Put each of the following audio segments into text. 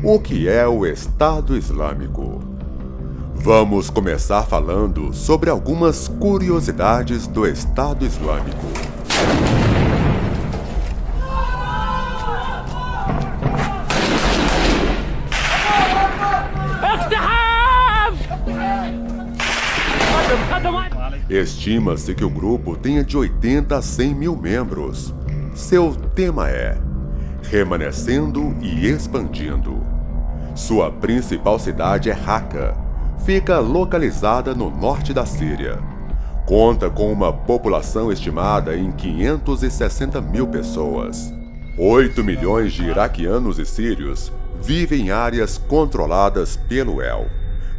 O que é o Estado Islâmico? Vamos começar falando sobre algumas curiosidades do Estado Islâmico. Estima-se que o grupo tenha de 80 a 100 mil membros. Seu tema é remanescendo e expandindo. Sua principal cidade é Raqqa. Fica localizada no norte da Síria. Conta com uma população estimada em 560 mil pessoas. 8 milhões de iraquianos e sírios vivem em áreas controladas pelo EL.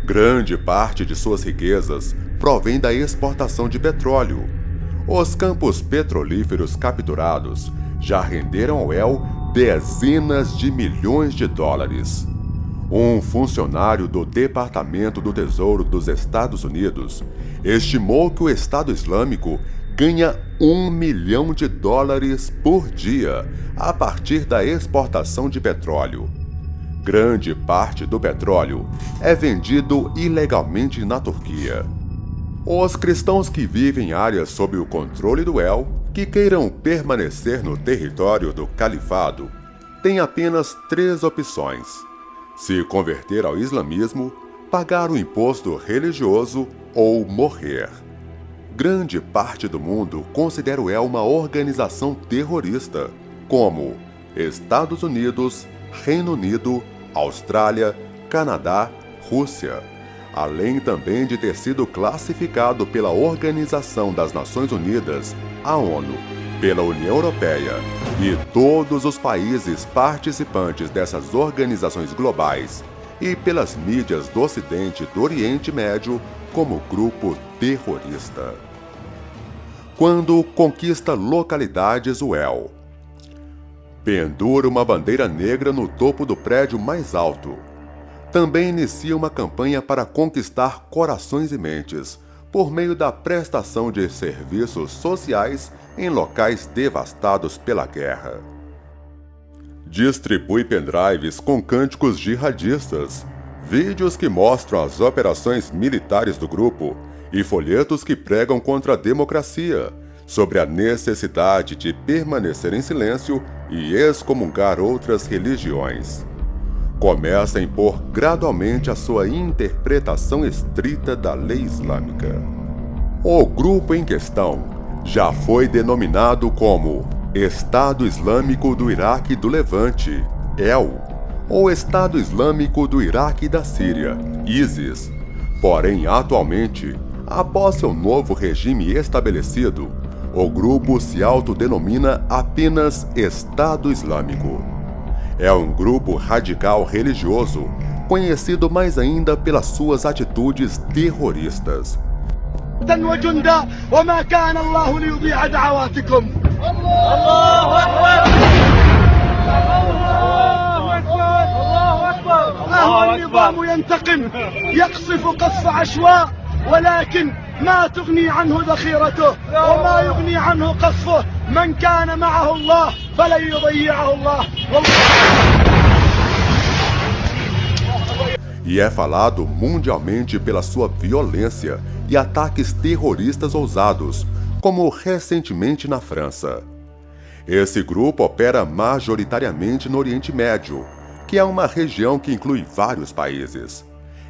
Grande parte de suas riquezas provém da exportação de petróleo. Os campos petrolíferos capturados já renderam ao EL dezenas de milhões de dólares. Um funcionário do Departamento do Tesouro dos Estados Unidos estimou que o Estado Islâmico ganha $1 milhão por dia a partir da exportação de petróleo. Grande parte do petróleo é vendido ilegalmente na Turquia. Os cristãos que vivem em áreas sob o controle do EL, que queiram permanecer no território do califado, têm apenas 3 opções: se converter ao islamismo, pagar o imposto religioso ou morrer. Grande parte do mundo considera o EL uma organização terrorista, como Estados Unidos, Reino Unido, Austrália, Canadá, Rússia, além também de ter sido classificado pela Organização das Nações Unidas, a ONU, pela União Europeia e todos os países participantes dessas organizações globais e pelas mídias do Ocidente e do Oriente Médio como grupo terrorista. Quando conquista localidades, o EL pendura uma bandeira negra no topo do prédio mais alto. Também inicia uma campanha para conquistar corações e mentes por meio da prestação de serviços sociais em locais devastados pela guerra. Distribui pendrives com cânticos jihadistas, vídeos que mostram as operações militares do grupo e folhetos que pregam contra a democracia, sobre a necessidade de permanecer em silêncio e excomungar outras religiões. Começa a impor gradualmente a sua interpretação estrita da lei islâmica. O grupo em questão já foi denominado como Estado Islâmico do Iraque e do Levante, EL, ou Estado Islâmico do Iraque e da Síria, ISIS. Porém, atualmente, após seu novo regime estabelecido, o grupo se autodenomina apenas Estado Islâmico. É um grupo radical religioso, conhecido mais ainda pelas suas atitudes terroristas. ما تغني عنه ذخيرته وما يغني عنه قصفه من كان معه الله فلن يضيعه الله. E é falado mundialmente pela sua violência e ataques terroristas ousados, como recentemente na França. Esse grupo opera majoritariamente no Oriente Médio, que é uma região que inclui vários países.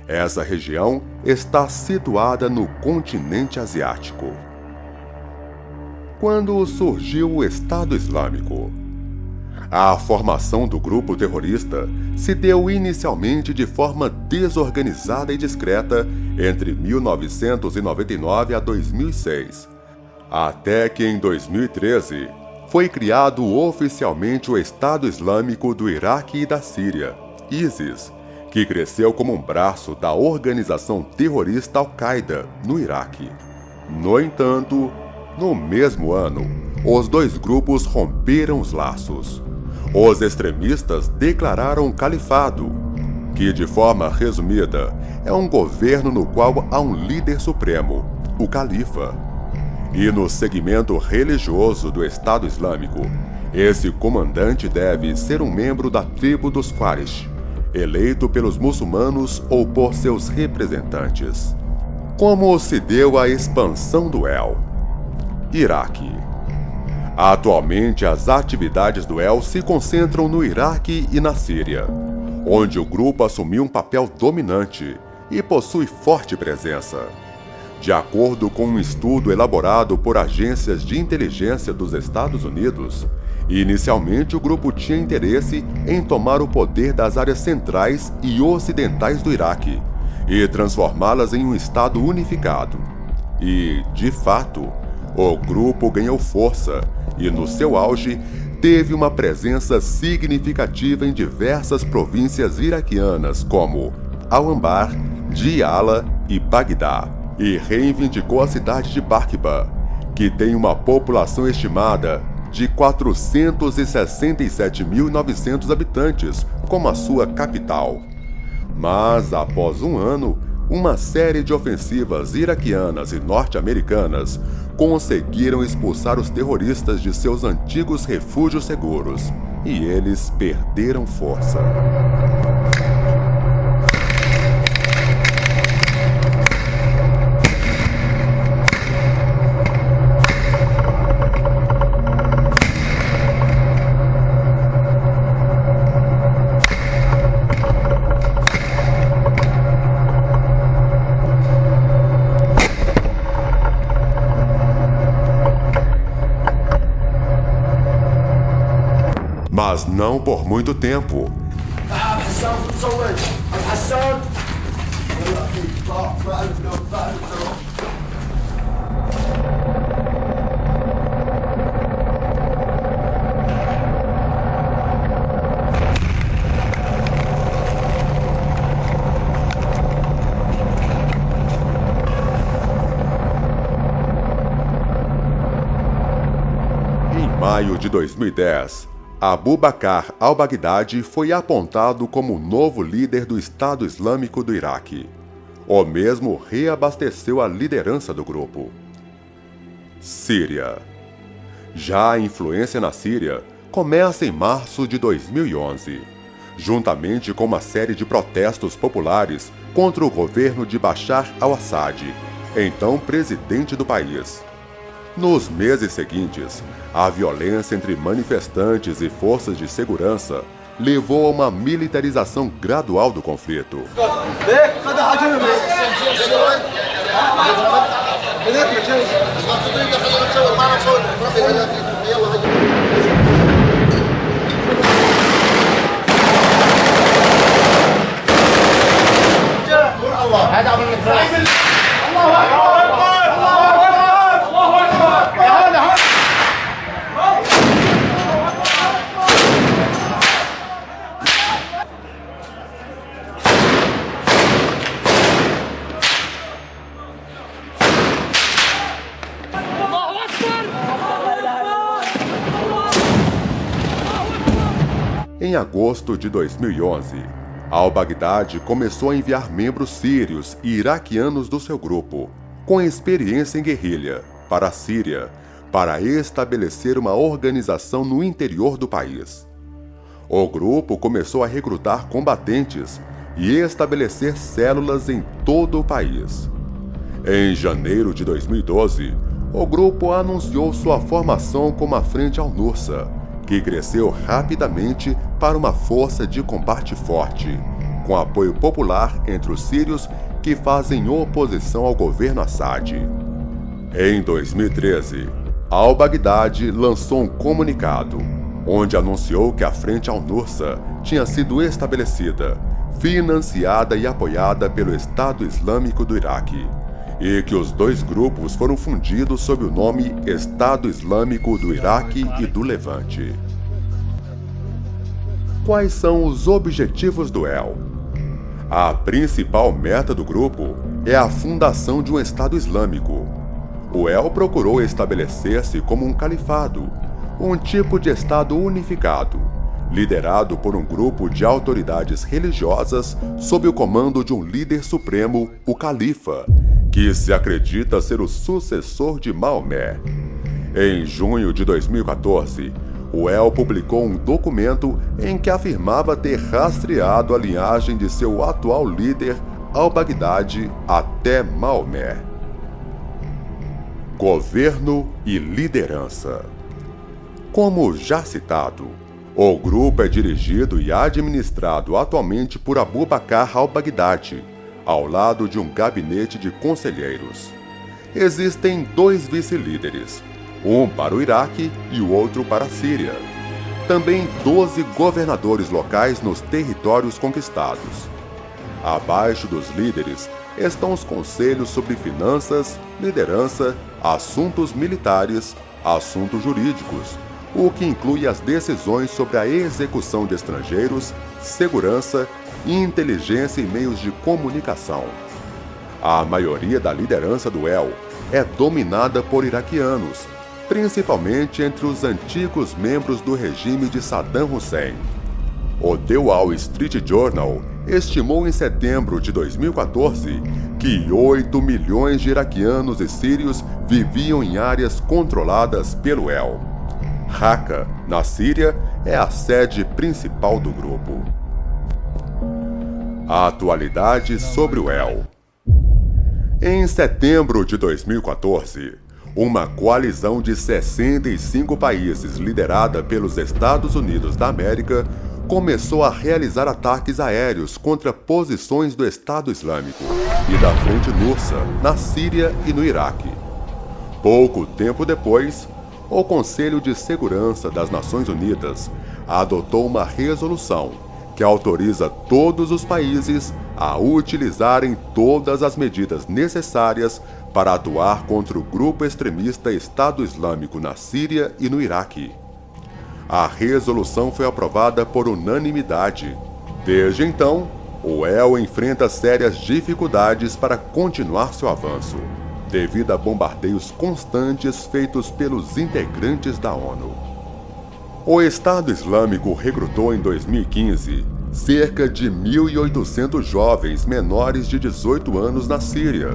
Essa região está situada no continente asiático. Quando surgiu o Estado Islâmico? A formação do grupo terrorista se deu inicialmente de forma desorganizada e discreta entre 1999 a 2006, até que em 2013 foi criado oficialmente o Estado Islâmico do Iraque e da Síria, ISIS, que cresceu como um braço da organização terrorista Al-Qaeda no Iraque. No entanto, no mesmo ano, os dois grupos romperam os laços. Os extremistas declararam o califado, que, de forma resumida, é um governo no qual há um líder supremo, o califa. E no segmento religioso do Estado Islâmico, esse comandante deve ser um membro da tribo dos Quraysh, eleito pelos muçulmanos ou por seus representantes. Como se deu a expansão do El? Iraque. Atualmente, as atividades do El se concentram no Iraque e na Síria, onde o grupo assumiu um papel dominante e possui forte presença. De acordo com um estudo elaborado por agências de inteligência dos Estados Unidos, inicialmente o grupo tinha interesse em tomar o poder das áreas centrais e ocidentais do Iraque e transformá-las em um estado unificado. E, de fato, o grupo ganhou força e, no seu auge, teve uma presença significativa em diversas províncias iraquianas como Al-Anbar, Diyala e Bagdá, e reivindicou a cidade de Barquiba, que tem uma população estimada de 467.900 habitantes, como a sua capital. Mas, após um ano, uma série de ofensivas iraquianas e norte-americanas conseguiram expulsar os terroristas de seus antigos refúgios seguros, e eles perderam força. Mas não por muito tempo. Em maio de 2010, Abu Bakr al-Baghdadi foi apontado como o novo líder do Estado Islâmico do Iraque. O mesmo reabasteceu a liderança do grupo. Síria. Já a influência na Síria começa em março de 2011, juntamente com uma série de protestos populares contra o governo de Bashar al-Assad, então presidente do país. Nos meses seguintes, a violência entre manifestantes e forças de segurança levou a uma militarização gradual do conflito. Em agosto de 2011, al-Baghdadi começou a enviar membros sírios e iraquianos do seu grupo, com experiência em guerrilha, para a Síria, para estabelecer uma organização no interior do país. O grupo começou a recrutar combatentes e estabelecer células em todo o país. Em janeiro de 2012, o grupo anunciou sua formação como a Frente al-Nusra, que cresceu rapidamente para uma força de combate forte, com apoio popular entre os sírios que fazem oposição ao governo Assad. Em 2013, al-Baghdadi lançou um comunicado, onde anunciou que a Frente al-Nusra tinha sido estabelecida, financiada e apoiada pelo Estado Islâmico do Iraque, e que os dois grupos foram fundidos sob o nome Estado Islâmico do Iraque e do Levante. Quais são os objetivos do El? A principal meta do grupo é a fundação de um Estado Islâmico. O El procurou estabelecer-se como um califado, um tipo de Estado unificado, liderado por um grupo de autoridades religiosas sob o comando de um líder supremo, o Califa, que se acredita ser o sucessor de Maomé. Em junho de 2014, o El publicou um documento em que afirmava ter rastreado a linhagem de seu atual líder, al-Baghdadi, até Maomé. Governo e liderança. Como já citado, o grupo é dirigido e administrado atualmente por Abu Bakr al-Baghdadi, ao lado de um gabinete de conselheiros. Existem 2 vice-líderes, um para o Iraque e o outro para a Síria. Também 12 governadores locais nos territórios conquistados. Abaixo dos líderes estão os conselhos sobre finanças, liderança, assuntos militares, assuntos jurídicos, o que inclui as decisões sobre a execução de estrangeiros, segurança, inteligência e meios de comunicação. A maioria da liderança do El é dominada por iraquianos, principalmente entre os antigos membros do regime de Saddam Hussein. O The Wall Street Journal estimou em setembro de 2014 que 8 milhões de iraquianos e sírios viviam em áreas controladas pelo El. Raqqa, na Síria, é a sede principal do grupo. A atualidade sobre o El. Em setembro de 2014, uma coalizão de 65 países liderada pelos Estados Unidos da América começou a realizar ataques aéreos contra posições do Estado Islâmico e da Frente Nusra na Síria e no Iraque. Pouco tempo depois, o Conselho de Segurança das Nações Unidas adotou uma resolução que autoriza todos os países a utilizarem todas as medidas necessárias para atuar contra o grupo extremista Estado Islâmico na Síria e no Iraque. A resolução foi aprovada por unanimidade. Desde então, o El enfrenta sérias dificuldades para continuar seu avanço, devido a bombardeios constantes feitos pelos integrantes da ONU. O Estado Islâmico recrutou em 2015 cerca de 1.800 jovens menores de 18 anos na Síria,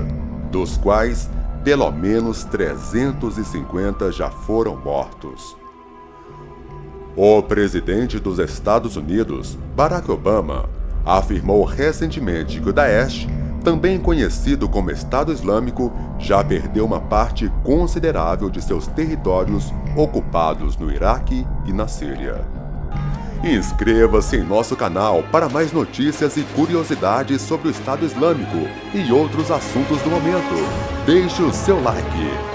dos quais pelo menos 350 já foram mortos. O presidente dos Estados Unidos, Barack Obama, afirmou recentemente que o Daesh, também conhecido como Estado Islâmico, já perdeu uma parte considerável de seus territórios ocupados no Iraque e na Síria. Inscreva-se em nosso canal para mais notícias e curiosidades sobre o Estado Islâmico e outros assuntos do momento. Deixe o seu like.